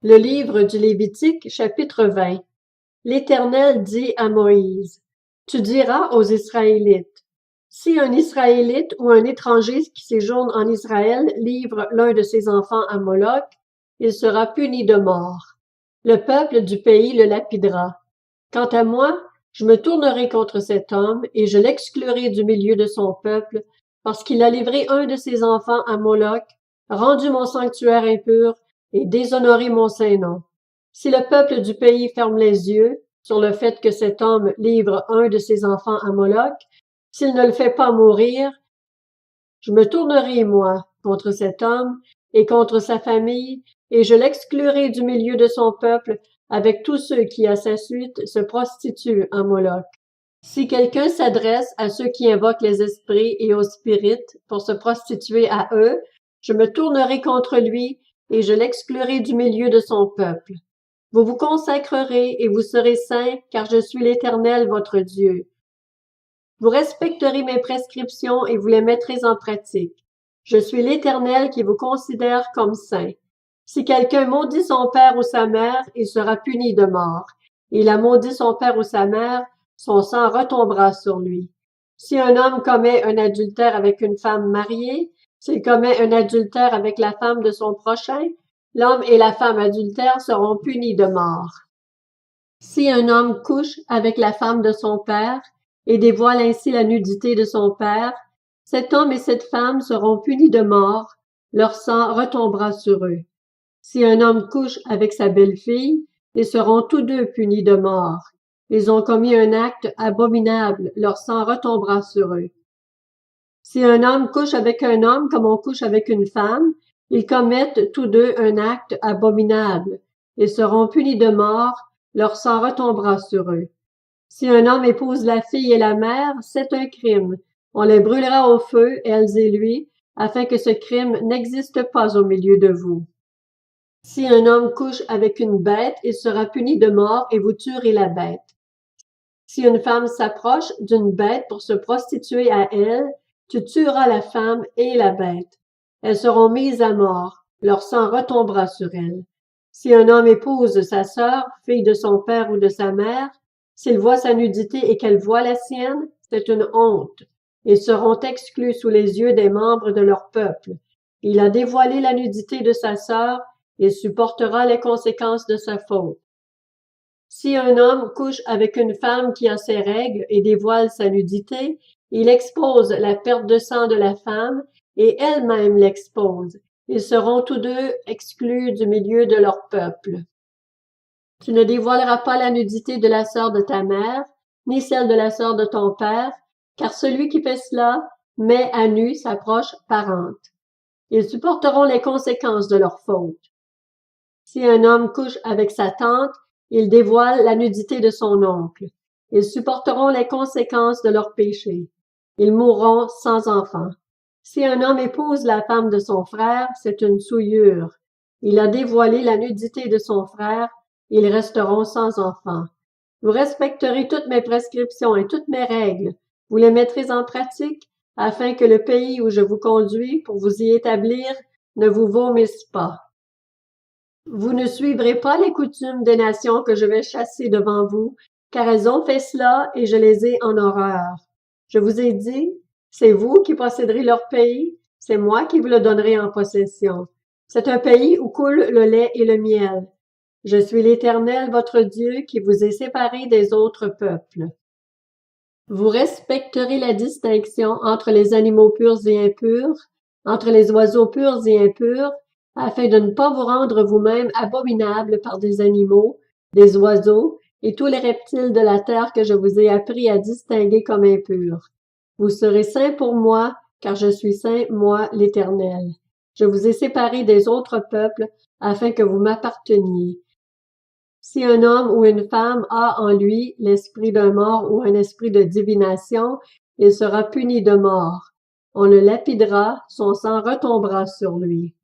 Le livre du Lévitique, chapitre 20. L'Éternel dit à Moïse, tu diras aux Israélites, si un Israélite ou un étranger qui séjourne en Israël livre l'un de ses enfants à Moloch, il sera puni de mort. Le peuple du pays le lapidera. Quant à moi, je me tournerai contre cet homme et je l'exclurai du milieu de son peuple, parce qu'il a livré un de ses enfants à Moloch, rendu mon sanctuaire impur et déshonoré mon saint nom. Si le peuple du pays ferme les yeux sur le fait que cet homme livre un de ses enfants à Moloch, s'il ne le fait pas mourir, je me tournerai, moi, contre cet homme et contre sa famille, et je l'exclurai du milieu de son peuple avec tous ceux qui, à sa suite, se prostituent à Moloch. Si quelqu'un s'adresse à ceux qui invoquent les esprits et aux spirites pour se prostituer à eux, je me tournerai contre lui et je l'exclurai du milieu de son peuple. Vous vous consacrerez et vous serez saints, car je suis l'Éternel votre Dieu. Vous respecterez mes prescriptions et vous les mettrez en pratique. Je suis l'Éternel qui vous considère comme saint. Si quelqu'un maudit son père ou sa mère, il sera puni de mort. Il a maudit son père ou sa mère, son sang retombera sur lui. Si un homme commet un adultère avec une femme mariée, s'il commet un adultère avec la femme de son prochain, l'homme et la femme adultère seront punis de mort. Si un homme couche avec la femme de son père et dévoile ainsi la nudité de son père, cet homme et cette femme seront punis de mort, leur sang retombera sur eux. Si un homme couche avec sa belle-fille, ils seront tous deux punis de mort. Ils ont commis un acte abominable, leur sang retombera sur eux. Si un homme couche avec un homme comme on couche avec une femme, ils commettent tous deux un acte abominable. Ils seront punis de mort, leur sang retombera sur eux. Si un homme épouse la fille et la mère, c'est un crime. On les brûlera au feu, elles et lui, afin que ce crime n'existe pas au milieu de vous. Si un homme couche avec une bête, il sera puni de mort et vous tuerez la bête. Si une femme s'approche d'une bête pour se prostituer à elle, tu tueras la femme et la bête. Elles seront mises à mort, leur sang retombera sur elles. Si un homme épouse sa sœur, fille de son père ou de sa mère, s'il voit sa nudité et qu'elle voit la sienne, c'est une honte. Ils seront exclus sous les yeux des membres de leur peuple. Il a dévoilé la nudité de sa sœur, il supportera les conséquences de sa faute. Si un homme couche avec une femme qui a ses règles et dévoile sa nudité, il expose la perte de sang de la femme et elle-même l'expose. Ils seront tous deux exclus du milieu de leur peuple. Tu ne dévoileras pas la nudité de la sœur de ta mère, ni celle de la sœur de ton père, car celui qui fait cela met à nu sa proche parente. Ils supporteront les conséquences de leur faute. Si un homme couche avec sa tante, il dévoile la nudité de son oncle. Ils supporteront les conséquences de leur péché. Ils mourront sans enfant. Si un homme épouse la femme de son frère, c'est une souillure. Il a dévoilé la nudité de son frère, ils resteront sans enfant. Vous respecterez toutes mes prescriptions et toutes mes règles. Vous les mettrez en pratique, afin que le pays où je vous conduis pour vous y établir ne vous vomisse pas. Vous ne suivrez pas les coutumes des nations que je vais chasser devant vous, car elles ont fait cela et je les ai en horreur. Je vous ai dit, c'est vous qui posséderez leur pays, c'est moi qui vous le donnerai en possession. C'est un pays où coule le lait et le miel. Je suis l'Éternel, votre Dieu, qui vous ai séparés des autres peuples. Vous respecterez la distinction entre les animaux purs et impurs, entre les oiseaux purs et impurs, afin de ne pas vous rendre vous-même abominables par des animaux, des oiseaux et tous les reptiles de la terre que je vous ai appris à distinguer comme impurs. Vous serez saints pour moi, car je suis saint, moi, l'Éternel. Je vous ai séparés des autres peuples, afin que vous m'apparteniez. Si un homme ou une femme a en lui l'esprit d'un mort ou un esprit de divination, il sera puni de mort. On le lapidera, son sang retombera sur lui.